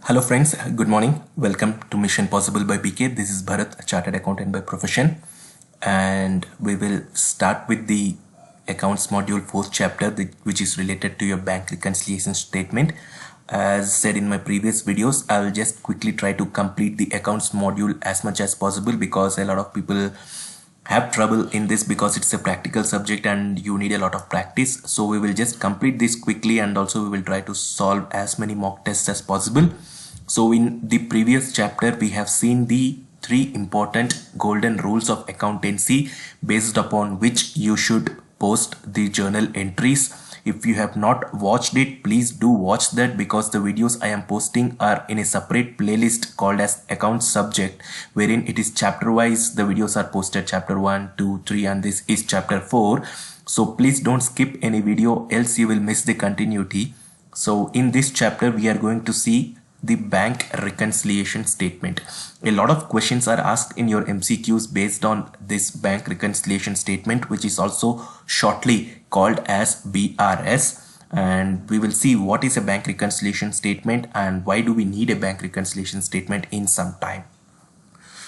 Hello friends, good morning. Welcome to Mission Possible by BK. This is Bharat, a chartered accountant by profession, and we will start with the accounts module 4th chapter, which is related to your bank reconciliation statement. As said in my previous videos, I will just quickly try to complete the accounts module as much as possible because a lot of people have trouble in this because it's a practical subject and you need a lot of practice. So we will just complete this quickly, and also we will try to solve as many mock tests as possible. So in the previous chapter we have seen the 3 important golden rules of accountancy based upon which you should post the journal entries. If you have not watched it, please do watch that because the videos I am posting are in a separate playlist called as accounts subject, wherein it is chapter wise. The videos are posted chapter 1, 2, 3 and this is chapter 4. So please don't skip any video, else you will miss the continuity. So in this chapter we are going to see the bank reconciliation statement. A lot of questions are asked in your MCQs based on this bank reconciliation statement, which is also shortly called as BRS. And we will see what is a bank reconciliation statement and why do we need a bank reconciliation statement in some time.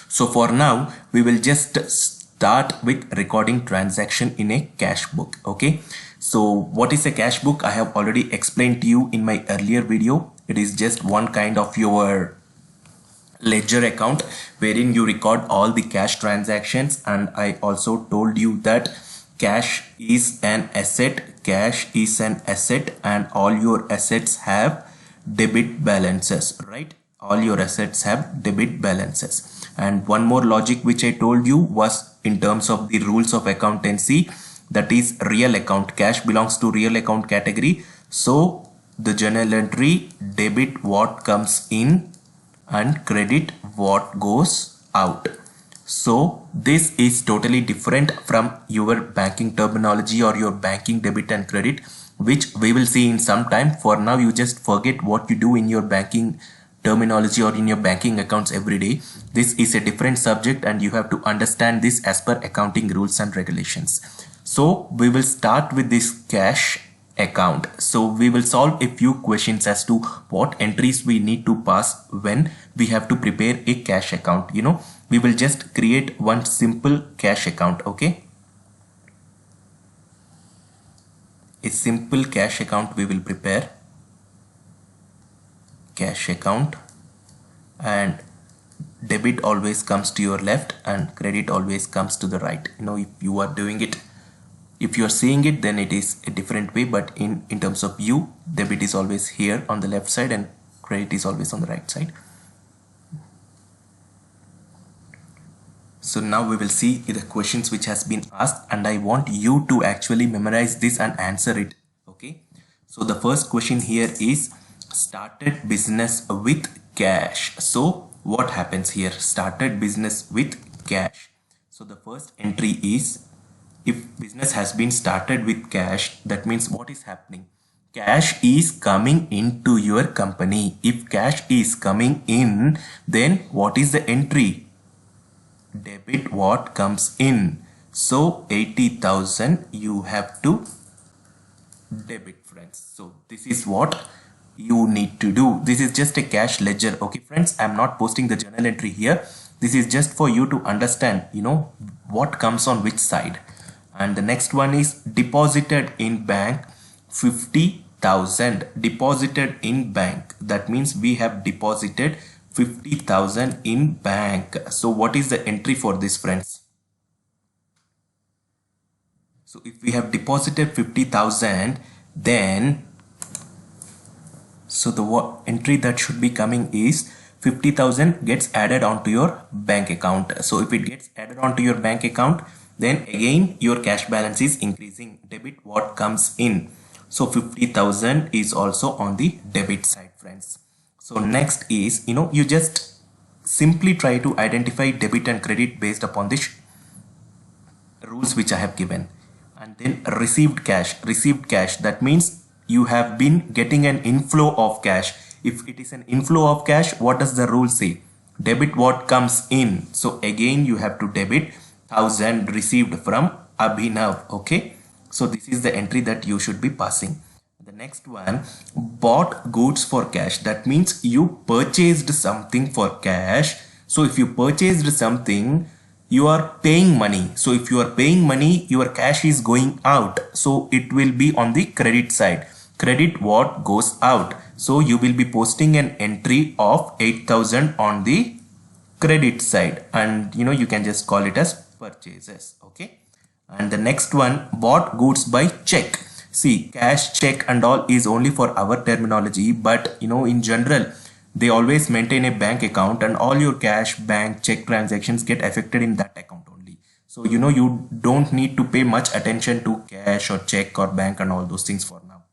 So for now, we will just start with recording transaction in a cash book. Okay. So what is a cash book? I have already explained to you in my earlier video. It is just one kind of your ledger account wherein you record all the cash transactions, and I also told you that cash is an asset. Cash is an asset and all your assets have debit balances, right? All your assets have debit balances. And one more logic which I told you was in terms of the rules of accountancy, that is real account. Cash belongs to real account category. So the journal entry, debit what comes in and credit what goes out. So this is totally different from your banking terminology or your banking debit and credit, which we will see in some time. For now, you just forget what you do in your banking terminology or in your banking accounts every day. This is a different subject and you have to understand this as per accounting rules and regulations. So we will start with this cash account. So we will solve a few questions as to what entries we need to pass when we have to prepare a cash account. We will just create one simple cash account. Okay, a simple cash account we will prepare. Cash account, and debit always comes to your left and credit always comes to the right. If you are doing it, if you are seeing it, then it is a different way, but in terms of view, debit is always here on the left side and credit is always on the right side. So now we will see the questions which has been asked, and I want you to actually memorize this and answer it. Okay, so the first question here is started business with cash. So what happens here? Started business with cash. So the first entry is, if business has been started with cash, that means what is happening? Cash is coming into your company. If cash is coming in, then what is the entry? Debit what comes in. So 80,000 you have to debit, friends. So this is what you need to do. This is just a cash ledger. Okay friends, I'm not posting the journal entry here. This is just for you to understand, what comes on which side. And the next one is deposited in bank 50,000. Deposited in bank. That means we have deposited 50,000 in bank. So what is the entry for this, friends? So if we have deposited 50,000, then so the entry that should be coming is 50,000 gets added onto your bank account. So if it gets added onto your bank account, then again your cash balance is increasing. Debit what comes in. So 50,000 is also on the debit side, friends. So next is, you just simply try to identify debit and credit based upon the rules which I have given. And then received cash. Received cash, that means you have been getting an inflow of cash. If it is an inflow of cash, what does the rule say? Debit what comes in. So again you have to debit 1,000 received from Abhinav. Okay, so this is the entry that you should be passing. The next one, bought goods for cash. That means you purchased something for cash. So if you purchased something, you are paying money. So if you are paying money, your cash is going out. So it will be on the credit side. Credit what goes out. So you will be posting an entry of 8,000 on the credit side, and you can just call it as purchases. Okay. And the next one, bought goods by check. See, cash, check and all is only for our terminology, but in general they always maintain a bank account, and all your cash, bank, check transactions get affected in that account only. So you don't need to pay much attention to cash or check or bank and all those things for now.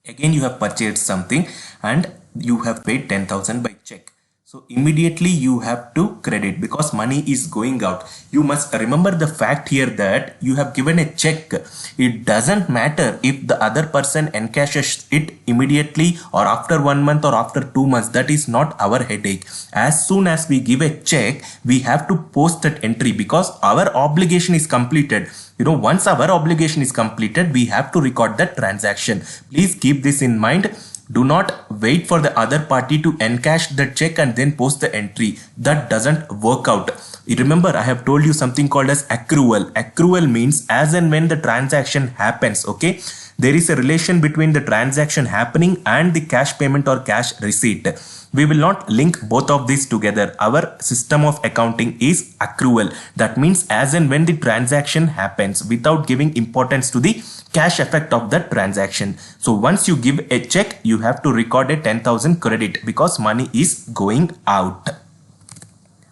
Again, you have purchased something and you have paid 10,000 by check. So immediately you have to credit because money is going out. You must remember the fact here that you have given a check. It doesn't matter if the other person encashes it immediately or after 1 month or after 2 months. That is not our headache. As soon as we give a check, we have to post that entry because our obligation is completed. Once our obligation is completed, we have to record that transaction. Please keep this in mind. Do not wait for the other party to encash the check and then post the entry. That doesn't work out. Remember, I have told you something called as accrual. Accrual means as and when the transaction happens. Okay. There is a relation between the transaction happening and the cash payment or cash receipt. We will not link both of these together. Our system of accounting is accrual. That means as and when the transaction happens without giving importance to the cash effect of that transaction. So once you give a check, you have to record a 10,000 credit because money is going out.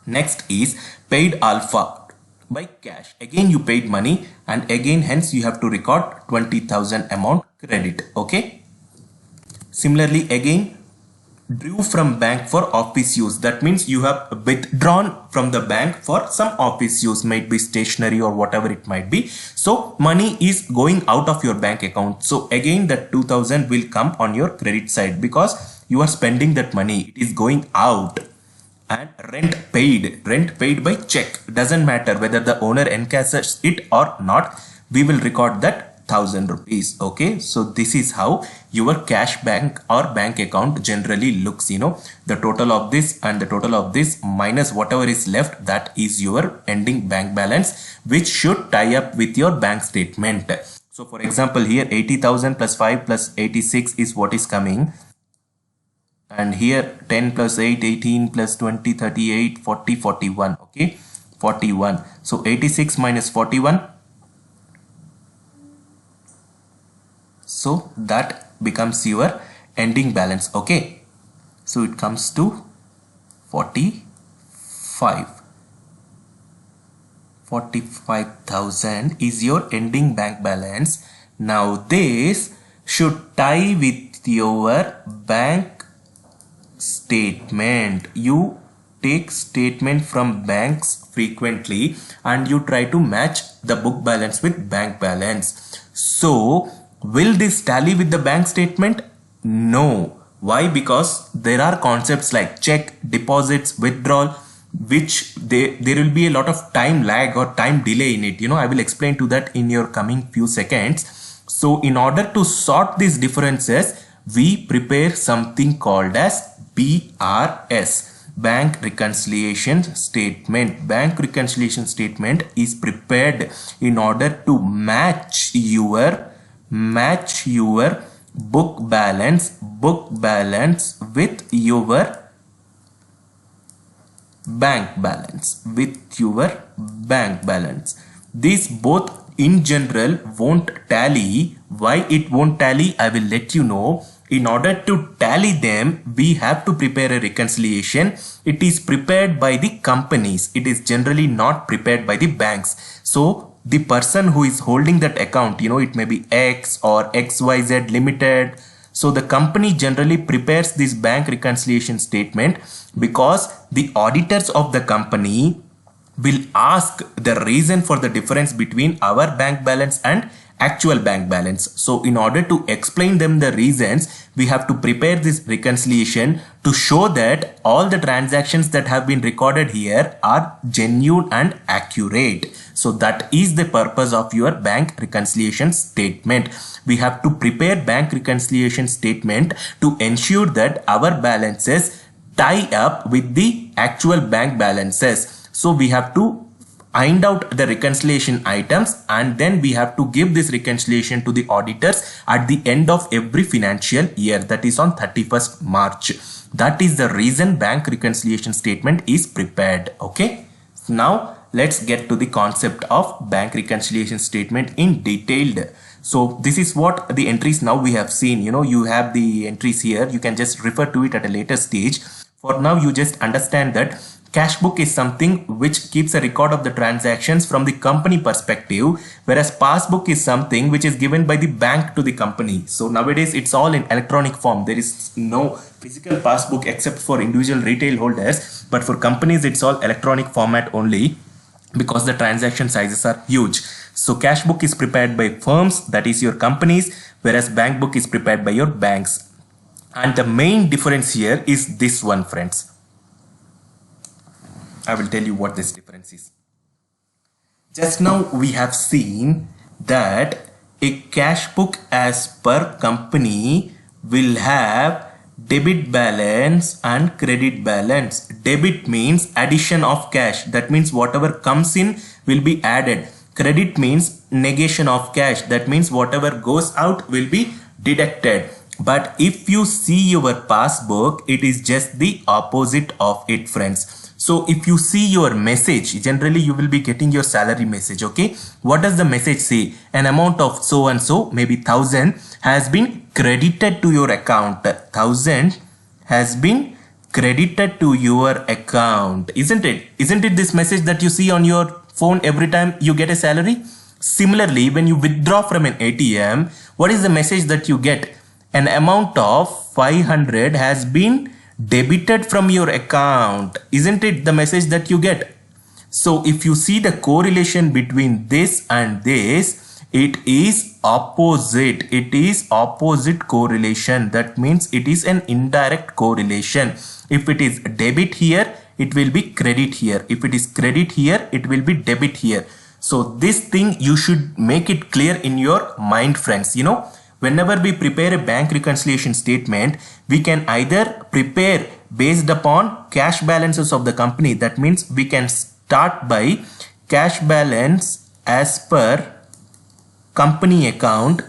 Next is paid alpha by cash. Again, you paid money and again, hence you have to record 20,000 amount credit. Okay. Similarly, again, drew from bank for office use. That means you have withdrawn from the bank for some office use, might be stationery or whatever it might be. So money is going out of your bank account. So again, that 2,000 will come on your credit side because you are spending that money. It is going out. And rent paid by check. Doesn't matter whether the owner encashes it or not. We will record that 1,000 rupees. Okay, so this is how your cash bank or bank account generally looks. The total of this and the total of this minus whatever is left, that is your ending bank balance, which should tie up with your bank statement. So for example, here 80,000 plus 5 plus 86 is what is coming. And here 10 plus 8, 18 plus 20, 38, 40, 41. Okay, 41. So 86 minus 41. So that becomes your ending balance. Okay, so it comes to 45. 45,000 is your ending bank balance. Now this should tie with your bank statement. You take statement from banks frequently and you try to match the book balance with bank balance. So will this tally with the bank statement? No. Why? Because there are concepts like check, deposits, withdrawal, which there will be a lot of time lag or time delay in it. I will explain to that in your coming few seconds. So in order to sort these differences, we prepare something called as BRS, Bank Reconciliation Statement. Bank Reconciliation Statement is prepared in order to match your book balance with your bank balance. These both in general won't tally. Why it won't tally, I will let you know. In order to tally them, we have to prepare a reconciliation. It is prepared by the companies. It is generally not prepared by the banks. So the person who is holding that account, it may be X or XYZ Limited. So the company generally prepares this bank reconciliation statement because the auditors of the company will ask the reason for the difference between our bank balance and actual bank balance. So in order to explain them the reasons, we have to prepare this reconciliation to show that all the transactions that have been recorded here are genuine and accurate. So that is the purpose of your bank reconciliation statement. We have to prepare bank reconciliation statement to ensure that our balances tie up with the actual bank balances. So we have to find out the reconciliation items, and then we have to give this reconciliation to the auditors at the end of every financial year, that is on 31st March. That is the reason bank reconciliation statement is prepared. Okay, now let's get to the concept of bank reconciliation statement in detailed. So this is what the entries now we have seen. You have the entries here. You can just refer to it at a later stage. For now, you just understand that cash book is something which keeps a record of the transactions from the company perspective, whereas passbook is something which is given by the bank to the company. So nowadays it's all in electronic form. There is no physical passbook except for individual retail holders, but for companies it's all electronic format only because the transaction sizes are huge. So cash book is prepared by firms, that is your companies, whereas bank book is prepared by your banks. And the main difference here is this one, friends. I will tell you what this difference is. Just now we have seen that a cash book as per company will have debit balance and credit balance. Debit means addition of cash. That means whatever comes in will be added. Credit means negation of cash. That means whatever goes out will be deducted. But if you see your passbook, it is just the opposite of it, friends. So if you see your message, generally you will be getting your salary message. Okay, what does the message say? An amount of so and so, maybe 1000, has been credited to your account. 1000 has been credited to your account, isn't it? Isn't it this message that you see on your phone every time you get a salary? Similarly, when you withdraw from an ATM, what is the message that you get? An amount of 500 has been debited from your account. Isn't it the message that you get? So if you see the correlation between this and this, it is opposite. It is opposite correlation. That means it is an indirect correlation. If it is debit here, it will be credit here. If it is credit here, it will be debit here. So this thing you should make it clear in your mind, friends. Whenever we prepare a bank reconciliation statement, we can either prepare based upon cash balances of the company. That means we can start by cash balance as per company account,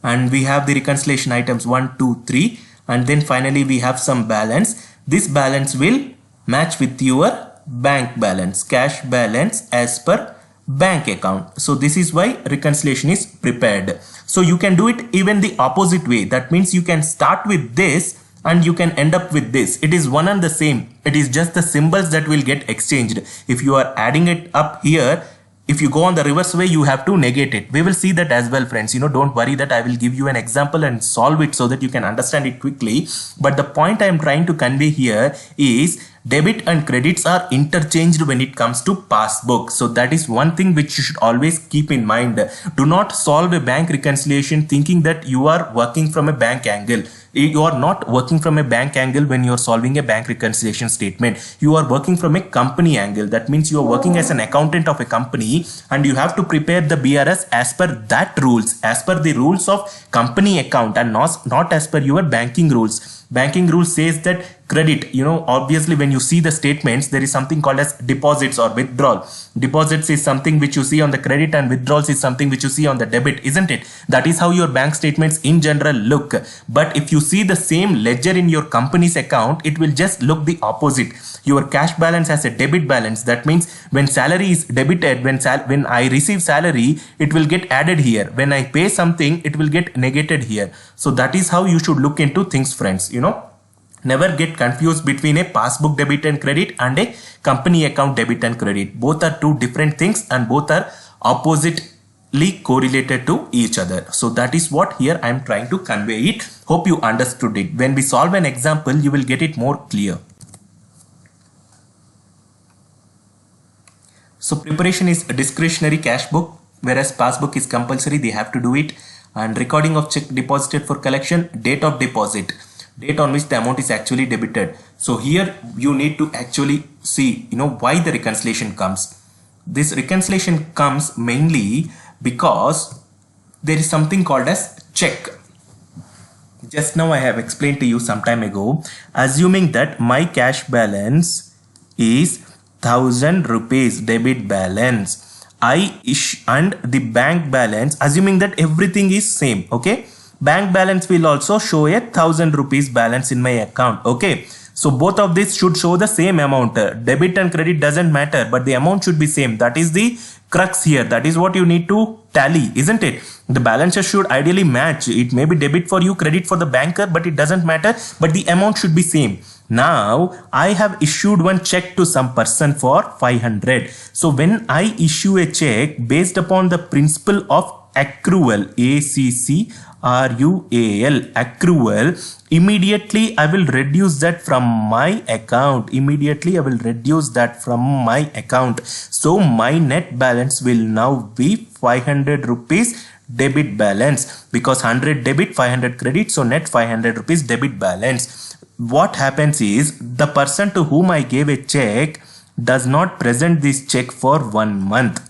and we have the reconciliation items 1, 2, 3, and then finally we have some balance. This balance will match with your bank balance, cash balance as per bank account. So this is why reconciliation is prepared. So you can do it even the opposite way. That means you can start with this and you can end up with this. It is one and the same. It is just the symbols that will get exchanged. If you are adding it up here, if you go on the reverse way, you have to negate it. We will see that as well, friends. Don't worry that I will give you an example and solve it so that you can understand it quickly. But the point I am trying to convey here is debit and credits are interchanged when it comes to passbook. So that is one thing which you should always keep in mind. Do not solve a bank reconciliation thinking that you are working from a bank angle. You are not working from a bank angle when you are solving a bank reconciliation statement. You are working from a company angle. That means you are working as an accountant of a company and you have to prepare the BRS as per that rules, as per the rules of company account and not as per your banking rules. Banking rule says that credit, obviously when you see the statements, there is something called as deposits or withdrawal. Deposits is something which you see on the credit and withdrawals is something which you see on the debit, isn't it? That is how your bank statements in general look. But if you see the same ledger in your company's account, it will just look the opposite. Your cash balance has a debit balance. That means when salary is debited, when I receive salary, it will get added here. When I pay something, it will get negated here. So that is how you should look into things, friends. Never get confused between a passbook debit and credit and a company account debit and credit. Both are two different things and both are oppositely correlated to each other. So that is what here I am trying to convey it. Hope you understood it. When we solve an example, you will get it more clear. So preparation is a discretionary cash book. whereas passbook is compulsory, they have to do it. And recording of check deposited for collection, date of deposit, date on which the amount is actually debited. So here you need to actually see, why the reconciliation comes. This reconciliation comes mainly because there is something called as check. Just now I have explained to you some time ago, assuming that my cash balance is 1000 rupees debit balance, and the bank balance, assuming that everything is same, okay, bank balance will also show a 1000 rupees balance in my account, okay. So both of these should show the same amount. Debit and credit doesn't matter, but the amount should be same. That is the crux here. That is what you need to tally, isn't it? The balances should ideally match. It may be debit for you, credit for the banker, but it doesn't matter. But the amount should be same. Now I have issued one check to some person for 500. So when I issue a check based upon the principle of accrual, ACCRUAL, accrual, immediately I will reduce that from my account. So my net balance will now be 500 rupees debit balance, because 100 debit, 500 credit, so net 500 rupees debit balance. What happens is, the person to whom I gave a check does not present this check for 1 month.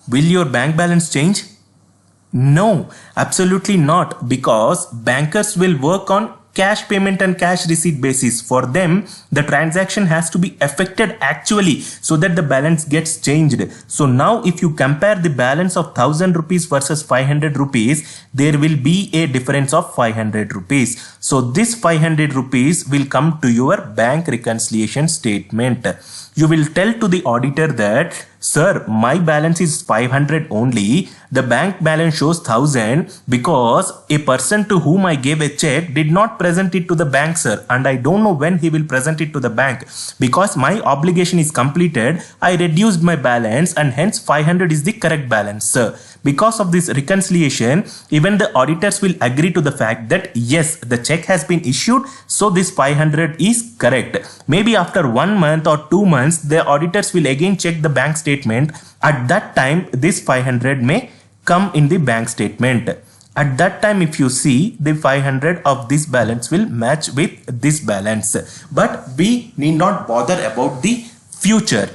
Will your bank balance change? No, absolutely not, because bankers will work on cash payment and cash receipt basis. For them, the transaction has to be affected actually, so that the balance gets changed. So now if you compare the balance of 1000 rupees versus 500 rupees, there will be a difference of 500 rupees. So this 500 rupees will come to your bank reconciliation statement. You will tell to the auditor that, sir, my balance is 500 only. The bank balance shows 1000 because a person to whom I gave a check did not present it to the bank, sir. And I don't know when he will present it to the bank. Because my obligation is completed, I reduced my balance and hence 500 is the correct balance, sir. Because of this reconciliation, even the auditors will agree to the fact that yes, the check has been issued, so this 500 is correct. Maybe after 1 month or 2 months, the auditors will again check the bank statement. At that time, this 500 may come in the bank statement. At that time, if you see, the 500 of this balance will match with this balance. But we need not bother about the future,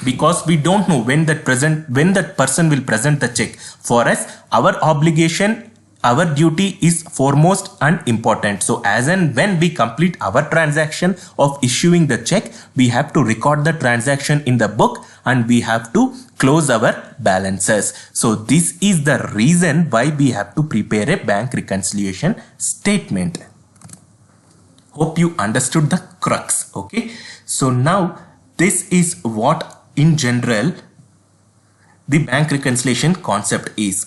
because we don't know when that person will present the check. For us, our obligation, our duty is foremost and important. So as and when we complete our transaction of issuing the check, we have to record the transaction in the book and we have to close our balances. So this is the reason why we have to prepare a bank reconciliation statement. Hope you understood the crux. Okay. So now this is what in general the bank reconciliation concept is.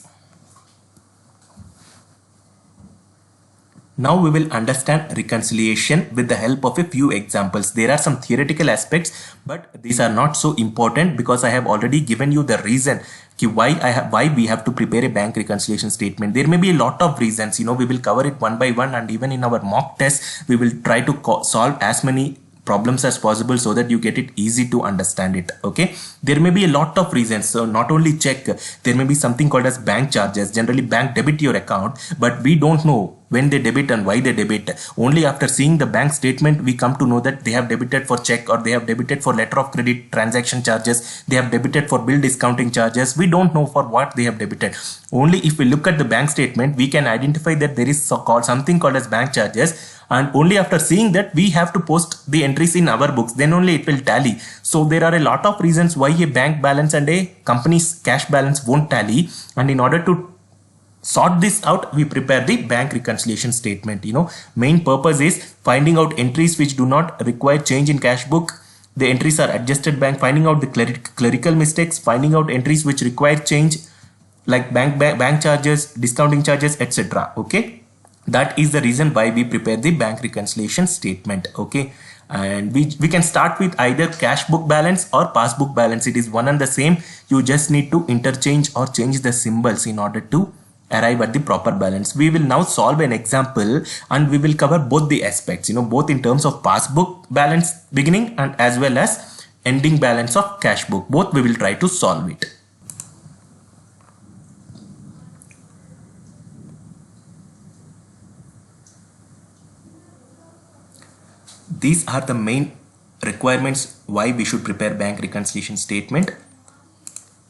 Now we will understand reconciliation with the help of a few examples. There are some theoretical aspects, but these are not so important because I have already given you the reason why we have to prepare a bank reconciliation statement. There may be a lot of reasons, we will cover it one by one, and even in our mock test we will try to solve as many problems as possible so that you get it easy to understand it. Okay, there may be a lot of reasons. So not only check, there may be something called as bank charges. Generally bank debit your account, but we don't know when they debit and why they debit. Only after seeing the bank statement we come to know that they have debited for check, or they have debited for letter of credit transaction charges, they have debited for bill discounting charges. We don't know for what they have debited. Only if we look at the bank statement we can identify that there is something called as bank charges, and only after seeing that we have to post the entries in our books, then only it will tally. So there are a lot of reasons why a bank balance and a company's cash balance won't tally, and in order to sort this out we prepare the bank reconciliation statement. Main purpose is finding out entries which do not require change in cash book. The entries are adjusted bank, finding out the clerical mistakes, finding out entries which require change like bank charges, discounting charges, etc. Okay, that is the reason why we prepare the bank reconciliation statement. Okay, and we can start with either cash book balance or passbook balance. It is one and the same. You just need to interchange or change the symbols in order to arrive at the proper balance. We will now solve an example and we will cover both the aspects, both in terms of passbook balance beginning and as well as ending balance of cash book. Both we will try to solve it. These are the main requirements why we should prepare bank reconciliation statement.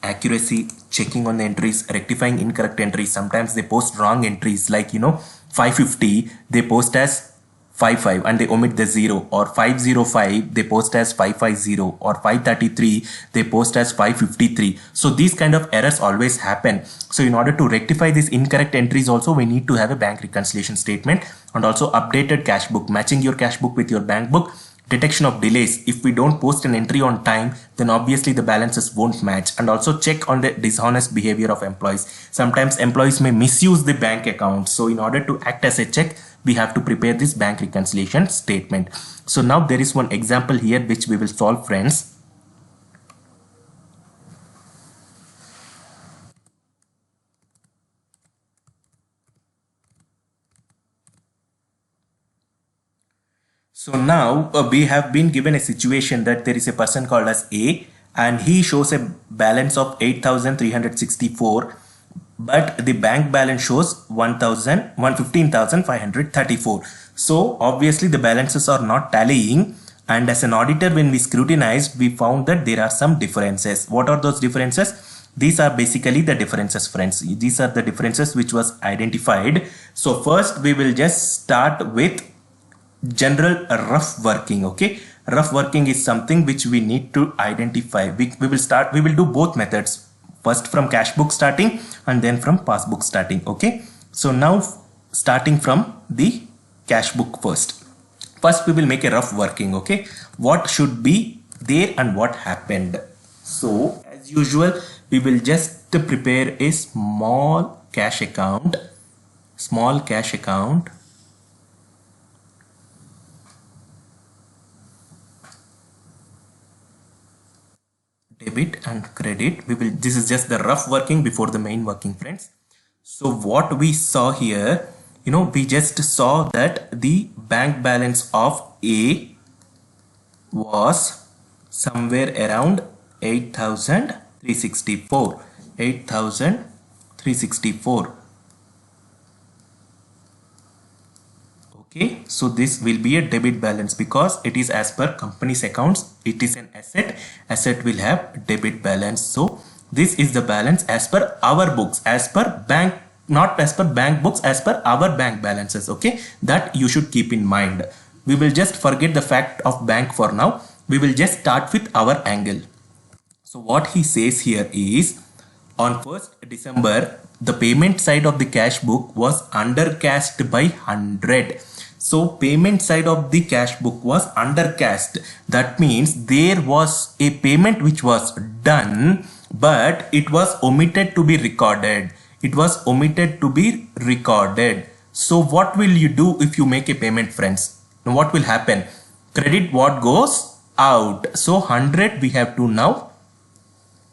Accuracy, checking on the entries, rectifying incorrect entries. Sometimes they post wrong entries, like 550 they post as 55 and they omit the 0, or 505 they post as 550, or 533 they post as 553. So these kind of errors always happen. So in order to rectify these incorrect entries also, we need to have a bank reconciliation statement, and also updated cash book, matching your cash book with your bank book. Detection of delays. If we don't post an entry on time, then obviously the balances won't match. And also check on the dishonest behavior of employees. Sometimes employees may misuse the bank account. So in order to act as a check, we have to prepare this bank reconciliation statement. So now there is one example here which we will solve, friends. So now we have been given a situation that there is a person called as A, and he shows a balance of 8,364, but the bank balance shows 115,534. So obviously the balances are not tallying, and as an auditor, when we scrutinized, we found that there are some differences. What are those differences? These are basically the differences, friends. These are the differences which was identified. So first we will just start with general rough working. Okay, rough working is something which we need to identify. We will do both methods, first from cash book starting and then from passbook starting. Okay, so now starting from the cash book first we will make a rough working. Okay, what should be there and what happened. So as usual, we will just prepare a small cash account, debit and credit. This is just the rough working before the main working, friends. So what we saw here, we just saw that the bank balance of A was somewhere around 8,364. Okay, so this will be a debit balance because it is as per company's accounts. It is an asset will have debit balance. So this is the balance as per our books, as per bank, not as per bank books, as per our bank balances. Okay, that you should keep in mind. We will just forget the fact of bank for now. We will just start with our angle. So what he says here is, on 1st December, the payment side of the cash book was undercast by 100. So payment side of the cash book was undercast. That means there was a payment which was done, but it was omitted to be recorded. So what will you do if you make a payment, friends? Now what will happen? Credit what goes out. So 100 we have to now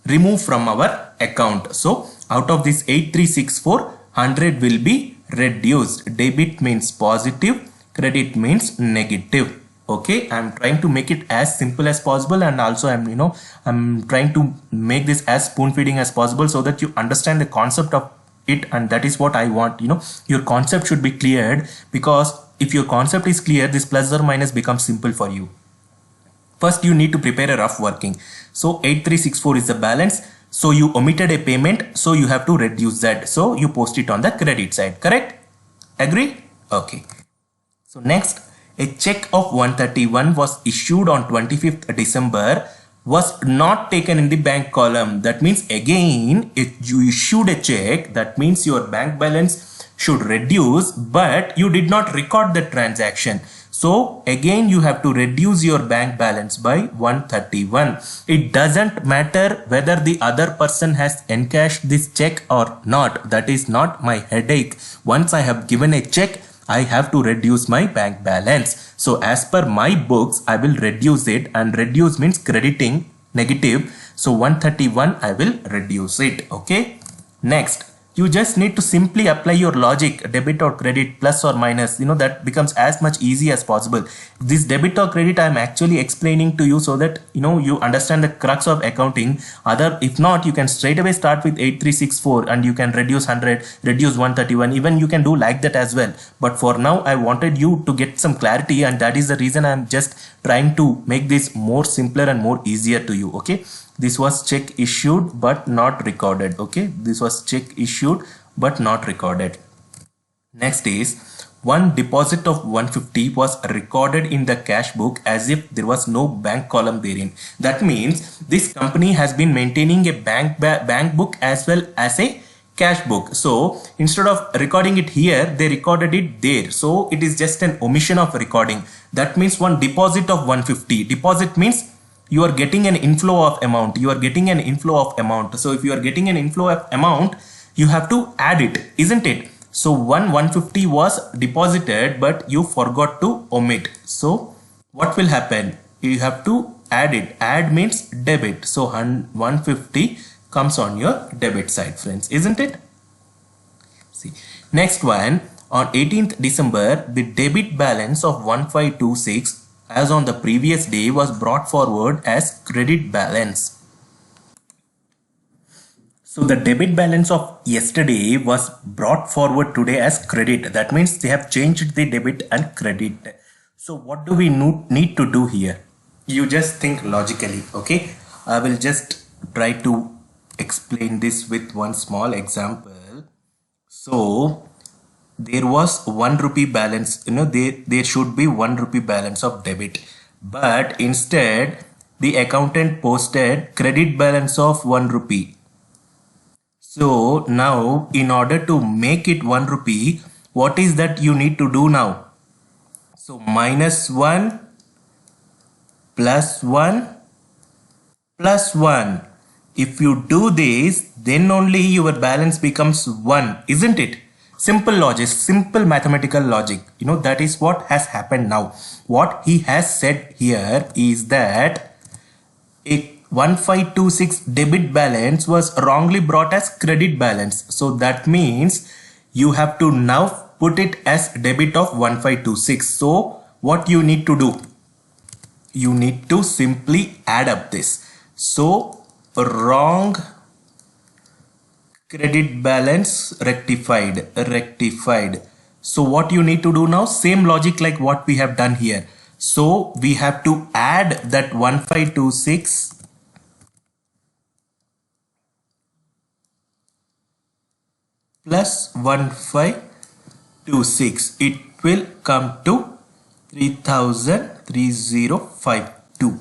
remove from our account. So out of this 8,364, 100 will be reduced. Debit means positive, credit means negative. Okay, I'm trying to make it as simple as possible, and also I'm trying to make this as spoon feeding as possible so that you understand the concept of it, and that is what I want. Your concept should be cleared, because if your concept is clear, this plus or minus becomes simple for you. First you need to prepare a rough working. So 8,364 is the balance. So you omitted a payment, so you have to reduce that. So you post it on the credit side, correct? Agree? Okay. So next, a check of 131 was issued on 25th December, was not taken in the bank column. That means again, if you issued a check, that means your bank balance should reduce, but you did not record the transaction. So again you have to reduce your bank balance by 131. It doesn't matter whether the other person has encashed this check or not. That is not my headache. Once I have given a check, I have to reduce my bank balance. So as per my books, I will reduce it, and reduce means crediting negative. So 131 I will reduce it. Okay. Next, You just need to simply apply your logic, debit or credit, plus or minus, that becomes as much easy as possible. This debit or credit I am actually explaining to you so that you understand the crux of accounting. If not, you can straight away start with 8364 and you can reduce 100, reduce 131, even you can do like that as well. But for now I wanted you to get some clarity, and that is the reason I am just trying to make this more simpler and more easier to you. Okay, this was check issued but not recorded. Okay, this was check issued but not recorded. Next is one deposit of 150 was recorded in the cash book as if there was no bank column therein. That means this company has been maintaining a bank book as well as a cash book. So instead of recording it here, they recorded it there. So it is just an omission of recording. That means one deposit of 150. Deposit means you are getting an inflow of amount. You are getting an inflow of amount. So if you are getting an inflow of amount, you have to add it, isn't it? So 150 was deposited, but you forgot to omit. So what will happen? You have to add it. Add means debit. So 150 comes on your debit side, friends, isn't it? See, next one, on 18th December, the debit balance of 1526 as on the previous day was brought forward as credit balance. So the debit balance of yesterday was brought forward today as credit. That means they have changed the debit and credit. So what do we need to do here? You just think logically, okay? I will just try to explain this with one small example. So there was 1 rupee balance, there should be 1 rupee balance of debit, but instead the accountant posted credit balance of 1 rupee. So now in order to make it 1 rupee, what is that you need to do now? So minus 1 plus 1 plus 1. If you do this, then only your balance becomes 1, isn't it? Simple logic, simple mathematical logic. That is what has happened now. What he has said here is that a 1526 debit balance was wrongly brought as credit balance. So that means you have to now put it as debit of 1526. So what you need to do? You need to simply add up this. So wrong credit balance rectified. So what you need to do now? Same logic like what we have done here. So we have to add that 1526 plus 1526. It will come to 3052.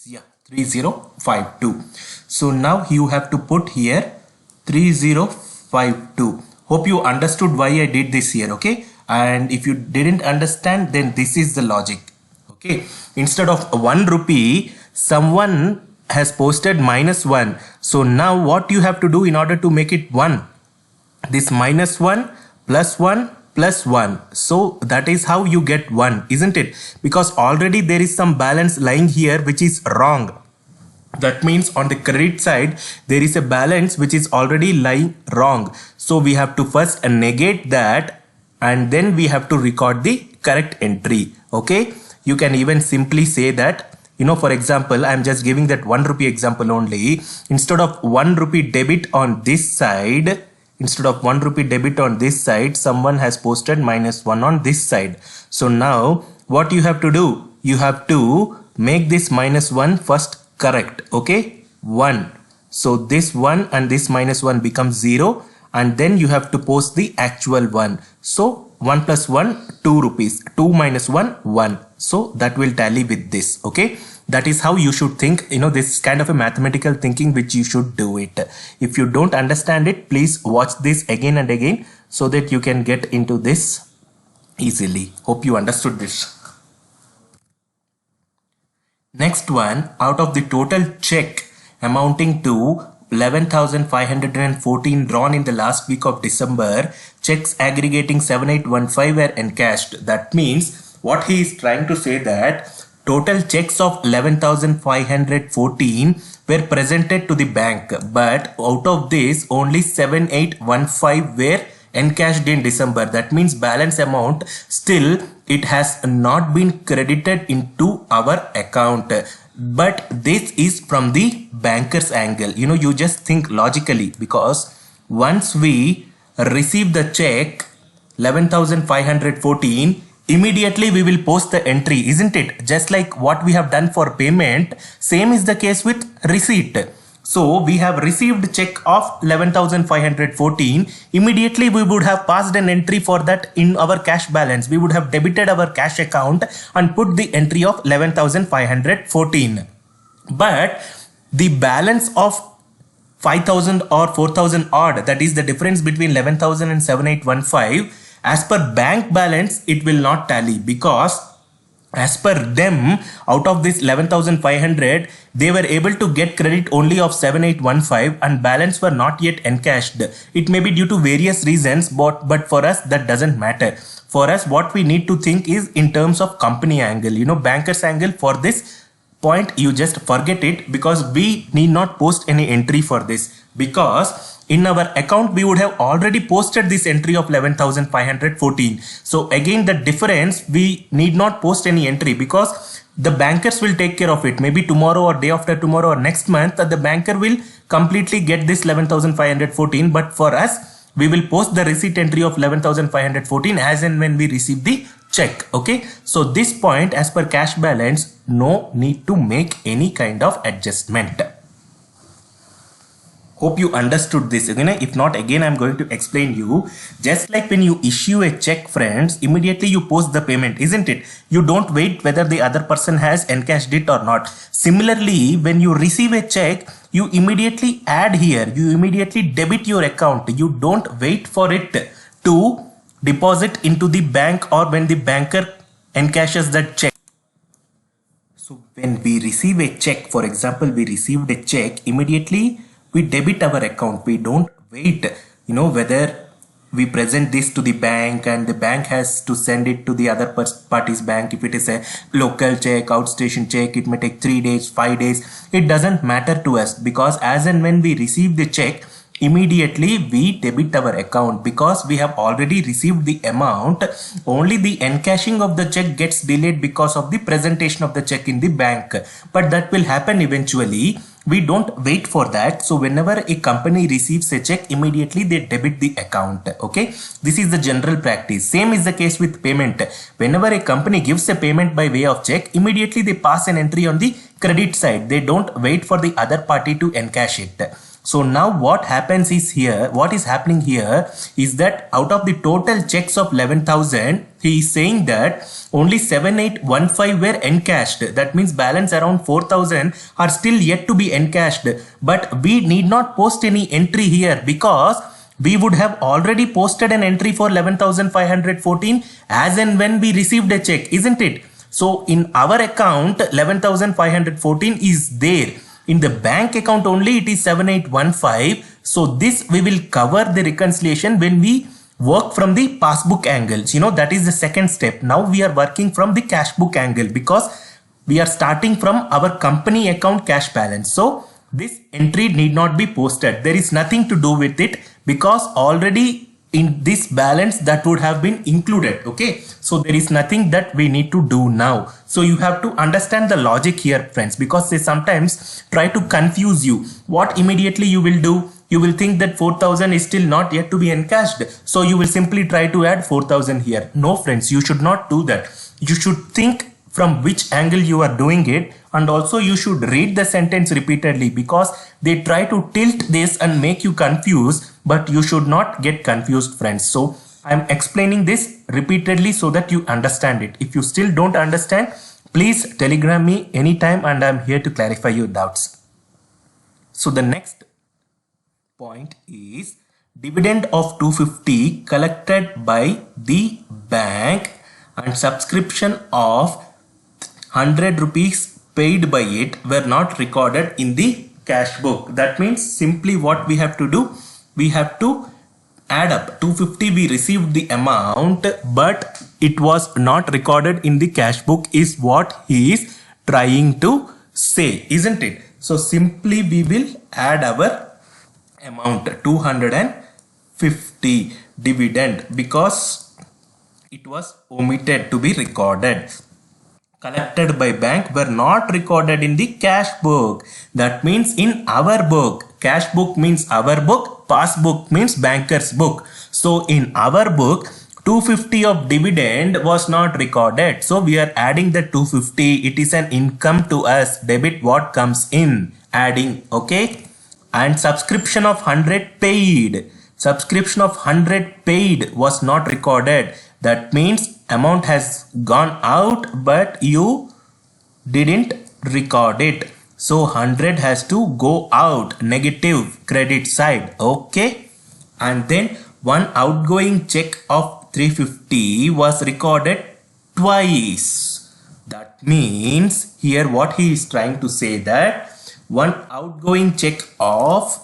Yeah, 3052. So now you have to put here 3052. Hope you understood why I did this here, okay? And if you didn't understand, then this is the logic, okay? Instead of 1 rupee, someone has posted minus 1. So now what you have to do in order to make it 1? This minus 1 plus 1 plus 1. So that is how you get 1, isn't it? Because already there is some balance lying here which is wrong. That means on the credit side, there is a balance which is already lying wrong. So we have to first negate that, and then we have to record the correct entry. Okay. You can even simply say that, for example, I'm just giving that 1 rupee example only. Instead of 1 rupee debit on this side, someone has posted minus 1 on this side. So now what you have to do? You have to make this minus 1 first correct. Okay, 1. So this 1 and this minus 1 becomes 0, and then you have to post the actual 1. So 1 plus 1, 2 rupees. 2 minus 1, 1. So that will tally with this. Okay, that is how you should think. This kind of a mathematical thinking which you should do it. If you don't understand it, please watch this again and again so that you can get into this easily. Hope you understood this. Next one, out of the total check amounting to 11,514 drawn in the last week of December, checks aggregating 7815 were encashed. That means what he is trying to say that total checks of 11,514 were presented to the bank, but out of this only 7815 were encashed in December. That means balance amount still it has not been credited into our account. But this is from the banker's angle. You just think logically, because once we receive the check 11,514, immediately we will post the entry, isn't it? Just like what we have done for payment, same is the case with receipt. So we have received check of 11,514. Immediately we would have passed an entry for that in our cash balance. We would have debited our cash account and put the entry of 11,514. But the balance of 5,000 or 4,000 odd, that is the difference between 11,000 and 7815, as per bank balance it will not tally, because as per them, out of this 11,500, they were able to get credit only of 7815 and balance were not yet encashed. It may be due to various reasons, but for us that doesn't matter. For us, what we need to think is in terms of company angle, banker's angle. For this point, you just forget it, because we need not post any entry for this, because in our account we would have already posted this entry of 11,514. So again, the difference, we need not post any entry because the bankers will take care of it. Maybe tomorrow or day after tomorrow or next month, the banker will completely get this 11,514. But for us, we will post the receipt entry of 11,514 as and when we receive the check. Okay, so this point, as per cash balance, no need to make any kind of adjustment. Hope you understood this. If not, again I'm going to explain you. Just like when you issue a check, friends, immediately you post the payment, isn't it? You don't wait whether the other person has encashed it or not. Similarly, when you receive a check, you immediately add here, you immediately debit your account. You don't wait for it to deposit into the bank or when the banker encashes that check. So when we receive a check, for example, we received a check, immediately we debit our account. We don't wait, whether we present this to the bank and the bank has to send it to the other party's bank. If it is a local check, outstation check, it may take 3 days, 5 days. It doesn't matter to us, because as and when we receive the check, immediately we debit our account, because we have already received the amount. Only the encashing of the check gets delayed because of the presentation of the check in the bank, but that will happen eventually. We don't wait for that. So whenever a company receives a check, immediately they debit the account. Okay, this is the general practice. Same is the case with payment. Whenever a company gives a payment by way of check, immediately they pass an entry on the credit side. They don't wait for the other party to encash it. So now what happens is here, what is happening here is that out of the total checks of 11,000, he is saying that only 7815 were encashed. That means balance around 4,000 are still yet to be encashed. But we need not post any entry here, because we would have already posted an entry for 11,514 as and when we received a check, isn't it? So in our account, 11,514 is there. In the bank account only it is 7815. So this we will cover the reconciliation when we work from the passbook angles. That is the second step. Now we are working from the cash book angle, because we are starting from our company account cash balance. So this entry need not be posted. There is nothing to do with it, because already in this balance that would have been included. Okay, so there is nothing that we need to do now. So you have to understand the logic here, friends, because they sometimes try to confuse you. What immediately you will do, you will think that 4,000 is still not yet to be encashed, so you will simply try to add 4,000 here. No, friends, you should not do that. You should think from which angle you are doing it, and also you should read the sentence repeatedly, because they try to tilt this and make you confused, but you should not get confused, friends. So I am explaining this repeatedly so that you understand it. If you still don't understand, please telegram me anytime and I am here to clarify your doubts. So the next point is dividend of 250 collected by the bank and subscription of 100 rupees paid by it were not recorded in the cash book. That means simply what we have to do, we have to add up 250. We received the amount, but it was not recorded in the cash book, is what he is trying to say, isn't it? So simply we will add our amount 250 dividend because it was omitted to be recorded. Collected by bank were not recorded in the cash book. That means in our book. Cash book means our book, passbook means banker's book. So in our book 250 of dividend was not recorded. So we are adding the 250. It is an income to us. Debit what comes in. Adding. Okay. And subscription of 100 paid. Subscription of 100 paid was not recorded. That means amount has gone out but you didn't record it. So 100 has to go out. Negative credit side. Okay. And then one outgoing check of 350 was recorded twice. That means here what he is trying to say that one outgoing check of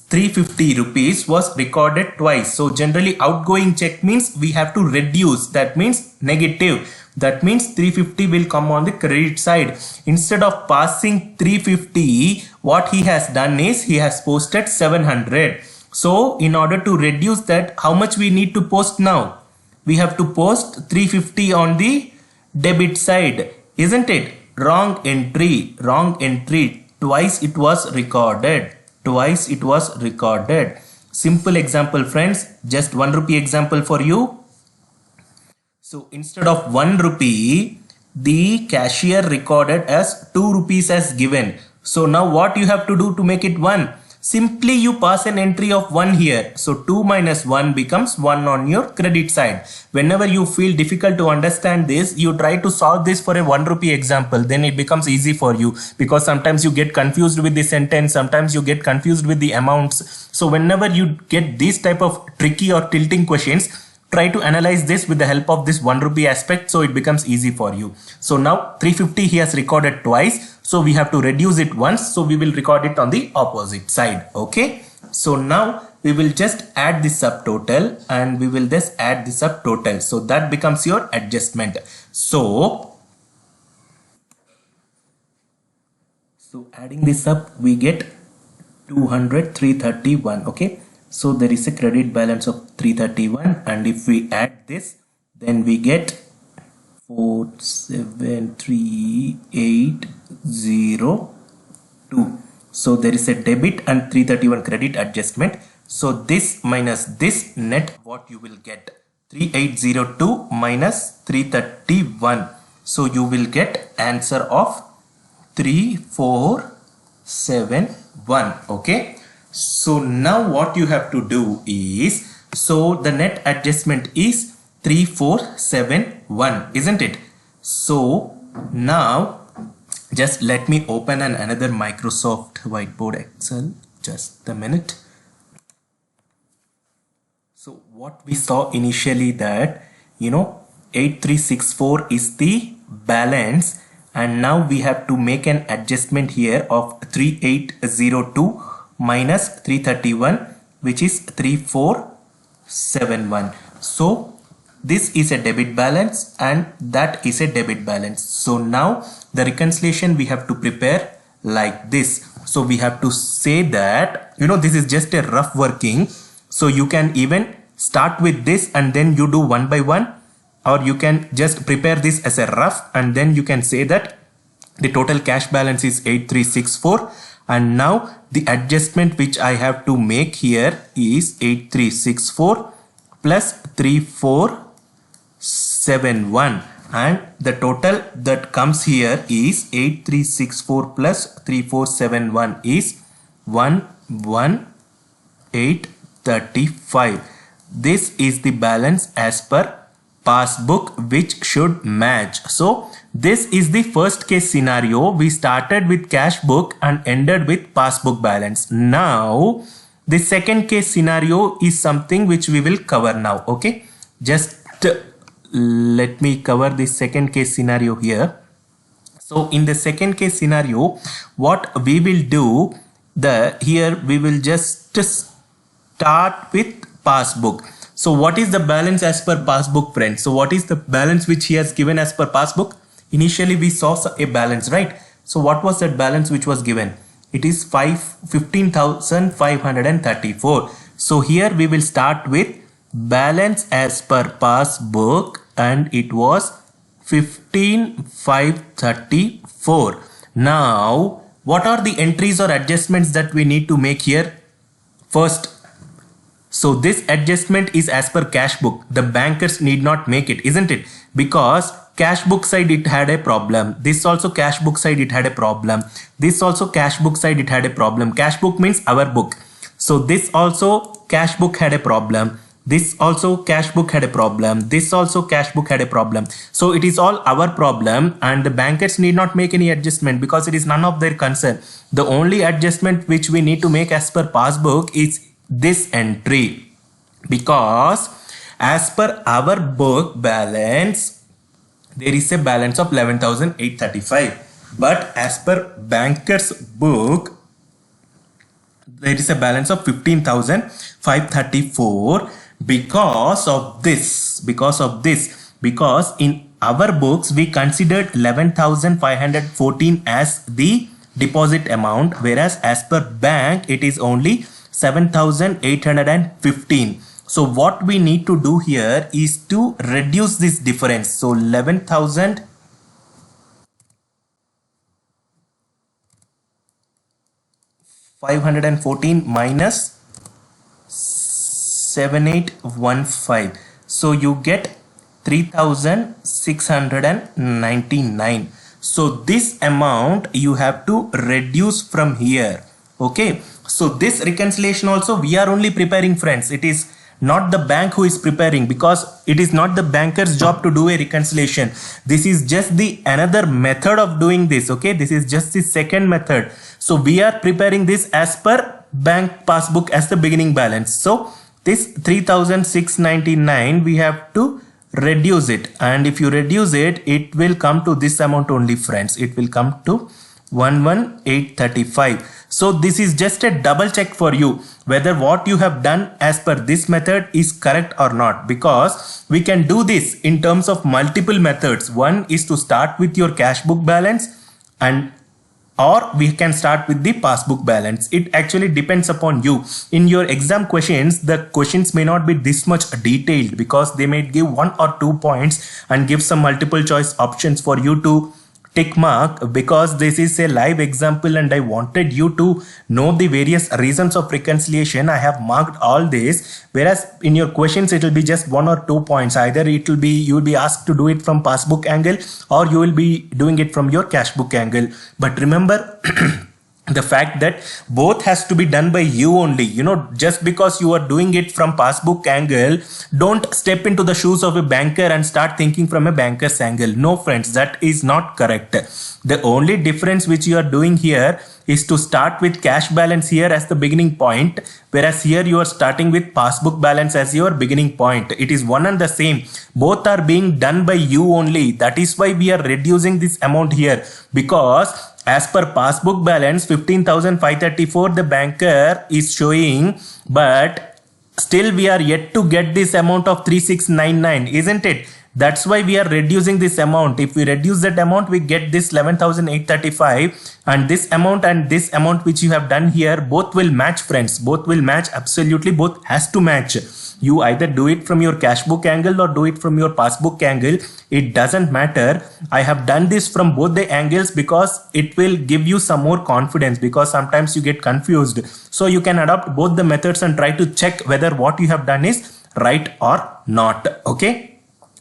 350 rupees was recorded twice. So generally outgoing check means we have to reduce. That means negative. That means 350 will come on the credit side. Instead of passing 350, what he has done is he has posted 700. So in order to reduce that, how much we need to post now? We have to post 350 on the debit side, isn't it? Wrong entry. Wrong entry. Twice it was recorded. Twice it was recorded. Simple example, friends. Just 1 rupee example for you. So instead of 1 rupee, the cashier recorded as 2 rupees as given. So now what you have to do to make it 1? Simply you pass an entry of 1 here. So 2 minus 1 becomes 1 on your credit side. Whenever you feel difficult to understand this, you try to solve this for a 1 rupee example. Then it becomes easy for you because sometimes you get confused with the sentence. Sometimes you get confused with the amounts. So whenever you get these type of tricky or tilting questions, try to analyze this with the help of this 1 rupee aspect. So it becomes easy for you. So now 350 he has recorded twice. So we have to reduce it once. So we will record it on the opposite side. Okay. So now we will just add the subtotal and we will just add the subtotal. So that becomes your adjustment. So adding this up, we get 200, 331. Okay. So there is a credit balance of 331. And if we add this, then we get 473,802. So there is a debit and 331 credit adjustment. So this minus this net, what you will get? 3802 minus 331. So you will get answer of 3471. Okay. So now what you have to do is, so the net adjustment is 3471, isn't it? So now just let me open another Microsoft Whiteboard Excel. Just a minute. So what we saw initially that, 8364 is the balance, and now we have to make an adjustment here of 3802 minus 331, which is 3471. So this is a debit balance and that is a debit balance. So now the reconciliation we have to prepare like this. So we have to say that, this is just a rough working. So you can even start with this and then you do one by one, or you can just prepare this as a rough and then you can say that the total cash balance is 8364. And now the adjustment which I have to make here is 8364 plus 3471, and the total that comes here is 8364 plus 3471 is 11835. This is the balance as per passbook, which should match. So this is the first case scenario. We started with cash book and ended with passbook balance. Now the second case scenario is something which we will cover now. Okay, just let me cover the second case scenario here. So in the second case scenario, what we will do, here we will just start with passbook. So what is the balance as per passbook, friends? So what is the balance which he has given as per passbook? Initially we saw a balance, right? So what was that balance which was given? It is 15,534. So here we will start with balance as per passbook, and it was 15,534. Now what are the entries or adjustments that we need to make here? First, so this adjustment is as per cash book. The bankers need not make it, isn't it? Because cash book side it had a problem. This also cash book side it had a problem. This also cash book side it had a problem. Cash book means our book. So this also cash book had a problem. This also cash book had a problem. This also cash book had a problem. So it is all our problem, and the bankers need not make any adjustment because it is none of their concern. The only adjustment which we need to make as per passbook is this entry, because as per our book balance there is a balance of 11,835, but as per bankers book there is a balance of 15,534. Because in our books we considered 11,514 as the deposit amount, whereas as per bank it is only 7,815. So what we need to do here is to reduce this difference. So 11,514 minus 7815. So you get 3,699. So this amount you have to reduce from here. Okay. So this reconciliation also we are only preparing, friends. It is not the bank who is preparing, because it is not the banker's job to do a reconciliation. This is just the another method of doing this. Okay. This is just the second method. So we are preparing this as per bank passbook as the beginning balance. So this 3,699 we have to reduce it, and if you reduce it, it will come to this amount only, friends. It will come to 11,835. So this is just a double check for you whether what you have done as per this method is correct or not, because we can do this in terms of multiple methods. One is to start with your cash book balance, and or we can start with the passbook balance. It actually depends upon you. In your exam questions, the questions may not be this much detailed, because they may give 1 or 2 points and give some multiple choice options for you to tick mark, because this is a live example and I wanted you to know the various reasons of reconciliation. I have marked all this, whereas in your questions it will be just 1 or 2 points. Either it will be you will be asked to do it from passbook angle, or you will be doing it from your cash book angle. But remember the fact that both has to be done by you only. You know, just because you are doing it from passbook angle, don't step into the shoes of a banker and start thinking from a banker's angle. No, friends, that is not correct. The only difference which you are doing here is to start with cash balance here as the beginning point, whereas here you are starting with passbook balance as your beginning point. It is one and the same. Both are being done by you only. That is why we are reducing this amount here, because as per passbook balance 15,534 the banker is showing, but still we are yet to get this amount of 3,699, isn't it? That's why we are reducing this amount. If we reduce that amount, we get this 11,835, and this amount which you have done here, both will match, friends. Both will match. Absolutely, both has to match. You either do it from your cash book angle or do it from your passbook angle. It doesn't matter. I have done this from both the angles because it will give you some more confidence, because sometimes you get confused. So you can adopt both the methods and try to check whether what you have done is right or not. Okay.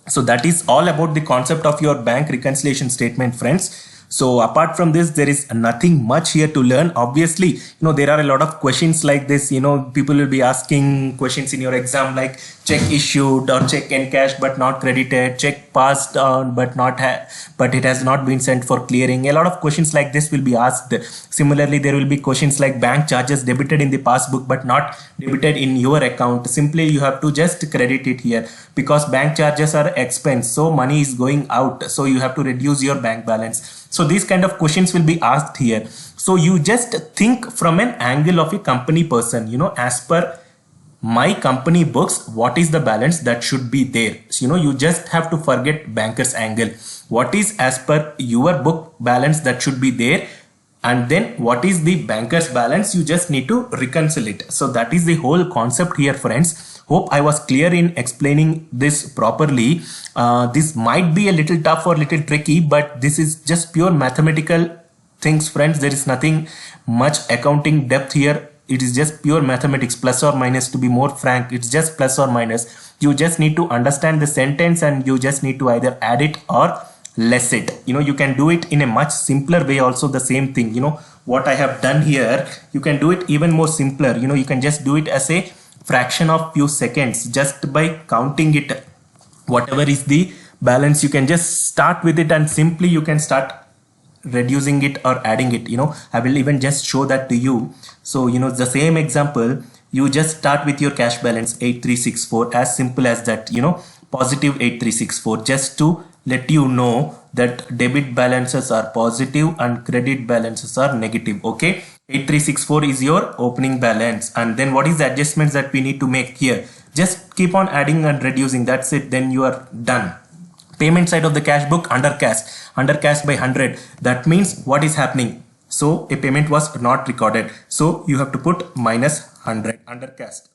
So that is all about the concept of your bank reconciliation statement, friends. So apart from this, there is nothing much here to learn. Obviously, there are a lot of questions like this. People will be asking questions in your exam like check issued or check encashed but not credited, check passed on but it has not been sent for clearing. A lot of questions like this will be asked. Similarly, there will be questions like bank charges debited in the passbook but not debited in your account. Simply you have to just credit it here, because bank charges are expense, so money is going out, so you have to reduce your bank balance. So these kind of questions will be asked here. So you just think from an angle of a company person, as per my company books, what is the balance that should be there. So, you just have to forget banker's angle. What is as per your book balance that should be there, and then what is the banker's balance, you just need to reconcile it. So that is the whole concept here, friends. Hope I was clear in explaining this properly. This might be a little tough or little tricky, but this is just pure mathematical things, friends. There is nothing much accounting depth here. It is just pure mathematics, plus or minus. To be more frank, it's just plus or minus. You just need to understand the sentence and you just need to either add it or less it. You can do it in a much simpler way also, the same thing. What I have done here, you can do it even more simpler. You can just do it as a fraction of few seconds just by counting it. Whatever is the balance, you can just start with it and simply you can start reducing it or adding it. I will even just show that to you. So the same example, you just start with your cash balance 8364, as simple as that. Positive 8364, just to let you know that debit balances are positive and credit balances are negative. Okay, 8364 is your opening balance, and then what is the adjustments that we need to make here? Just keep on adding and reducing, that's it, then you are done. Payment side of the cash book, undercast by 100. That means what is happening? So a payment was not recorded, so you have to put minus 100, undercast.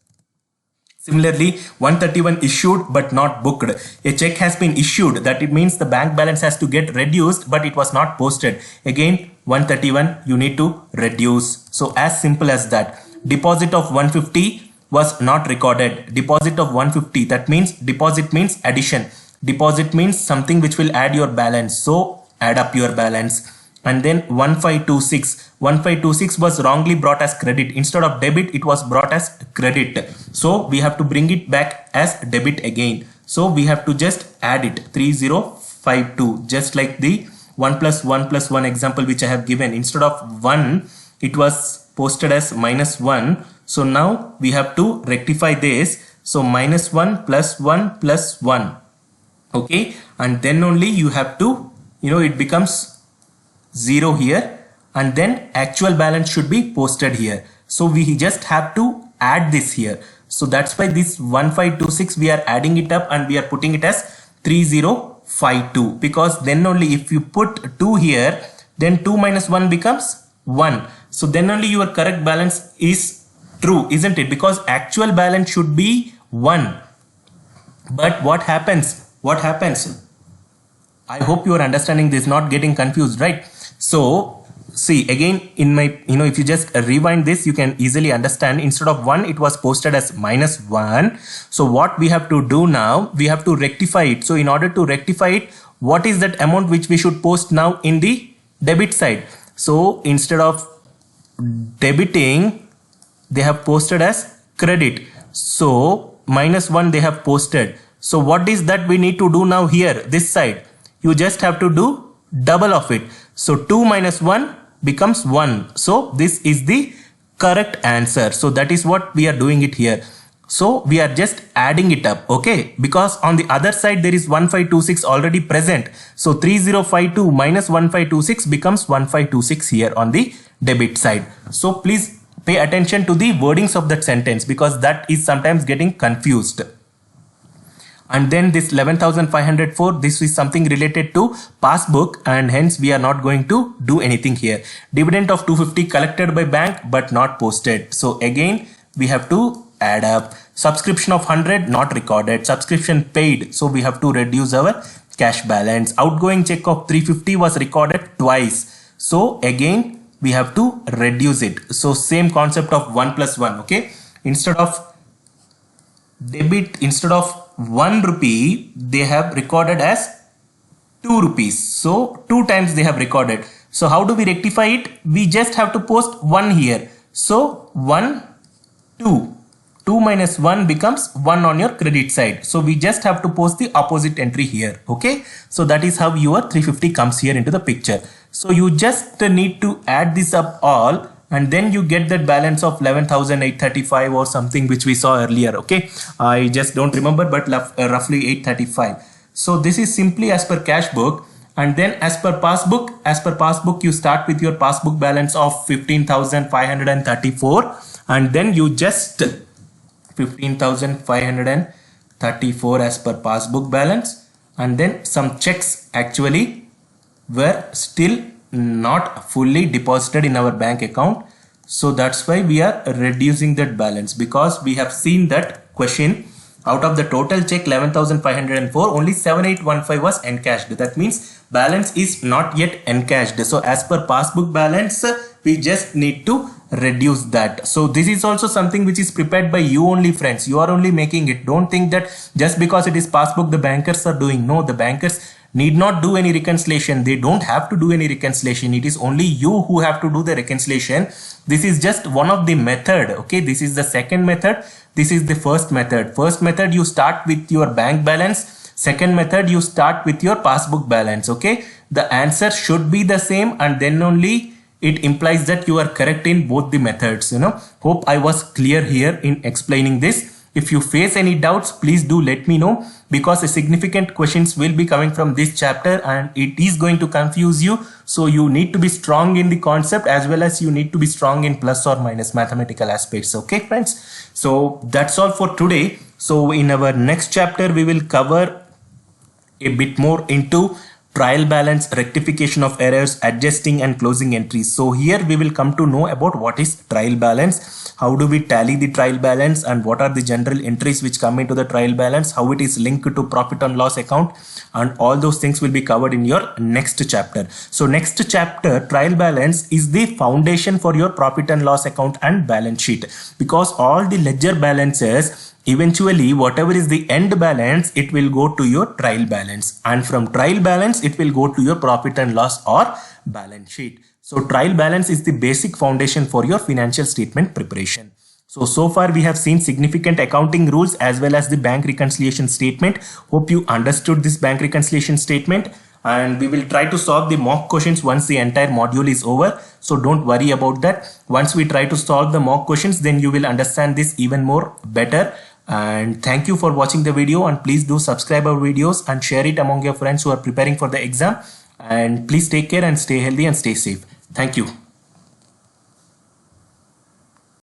Similarly, 131 issued but not booked. A check has been issued, that it means the bank balance has to get reduced, but it was not posted. Again, 131 you need to reduce. So as simple as that. Deposit of 150 was not recorded. Deposit of 150, that means deposit means addition. Deposit means something which will add your balance. So add up your balance. And then 1526 was wrongly brought as credit. Instead of debit, it was brought as credit. So we have to bring it back as debit again. So we have to just add it, 3052, just like the 1 plus 1 plus 1 example which I have given. Instead of 1, it was posted as minus 1. So now we have to rectify this. So minus 1 plus 1 plus 1. Okay, and then only you have to, it becomes 0 here, and then actual balance should be posted here. So we just have to add this here. So that's why this 1526 we are adding it up and we are putting it as 3052, because then only if you put 2 here, then 2 minus 1 becomes 1. So then only your correct balance is true, isn't it? Because actual balance should be 1. But what happens? I hope you are understanding this, not getting confused, right? So see again in my, if you just rewind this, you can easily understand. Instead of 1, it was posted as minus 1. So what we have to do now, we have to rectify it. So in order to rectify it, what is that amount which we should post now in the debit side? So instead of debiting, they have posted as credit. So minus 1 they have posted. So what is that we need to do now here, this side? You just have to do double of it. So 2 minus 1 becomes 1. So this is the correct answer. So that is what we are doing it here. So we are just adding it up, okay? Because on the other side there is 1526 already present. So 3052 minus 1526 becomes 1526 here on the debit side. So please pay attention to the wordings of that sentence, because that is sometimes getting confused. And then this 11,504, this is something related to passbook, and hence we are not going to do anything here. Dividend of 250 collected by bank but not posted. So again we have to add up. Subscription of 100 not recorded. Subscription paid, so we have to reduce our cash balance. Outgoing check of 350 was recorded twice. So again we have to reduce it. So same concept of 1 plus 1, okay? Instead of 1 rupee, they have recorded as 2 rupees. So 2 times they have recorded. So how do we rectify it? We just have to post 1 here. So 1, 2. 2 minus 1 becomes 1 on your credit side. So we just have to post the opposite entry here. Okay. So that is how your 350 comes here into the picture. So you just need to add this up all, and then you get that balance of 11,835 or something which we saw earlier. Okay. I just don't remember, but roughly 835. So this is simply as per cash book. And then as per passbook, you start with your passbook balance of 15,534, and then you just 15,534 as per passbook balance, and then some checks actually were still not fully deposited in our bank account. So that's why we are reducing that balance, because we have seen that question, out of the total check 11,504, only 7815 was encashed. That means balance is not yet encashed. So as per passbook balance, we just need to reduce that. So this is also something which is prepared by you only, friends. You are only making it. Don't think that just because it is passbook the bankers are doing. No, the bankers need not do any reconciliation. They don't have to do any reconciliation. It is only you who have to do the reconciliation. This is just one of the method. Okay, this is the second method. This is the first method. First method, you start with your bank balance. Second method, you start with your passbook balance. Okay, the answer should be the same, and then only it implies that you are correct in both the methods. Hope I was clear here in explaining this. If you face any doubts, please do let me know, because a significant questions will be coming from this chapter and it is going to confuse you. So you need to be strong in the concept, as well as you need to be strong in plus or minus mathematical aspects. Okay, friends. So that's all for today. So in our next chapter, we will cover a bit more into trial balance, rectification of errors, adjusting and closing entries. So here we will come to know about what is trial balance, how do we tally the trial balance, and what are the general entries which come into the trial balance, how it is linked to profit and loss account, and all those things will be covered in your next chapter. So next chapter, trial balance, is the foundation for your profit and loss account and balance sheet, because all the ledger balances, eventually whatever is the end balance, it will go to your trial balance, and from trial balance it will go to your profit and loss or balance sheet. So trial balance is the basic foundation for your financial statement preparation. So far we have seen significant accounting rules as well as the bank reconciliation statement. Hope you understood this bank reconciliation statement, and we will try to solve the mock questions once the entire module is over. So don't worry about that. Once we try to solve the mock questions, then you will understand this even more better. And thank you for watching the video, and please do subscribe our videos and share it among your friends who are preparing for the exam. And please take care and stay healthy and stay safe. Thank you.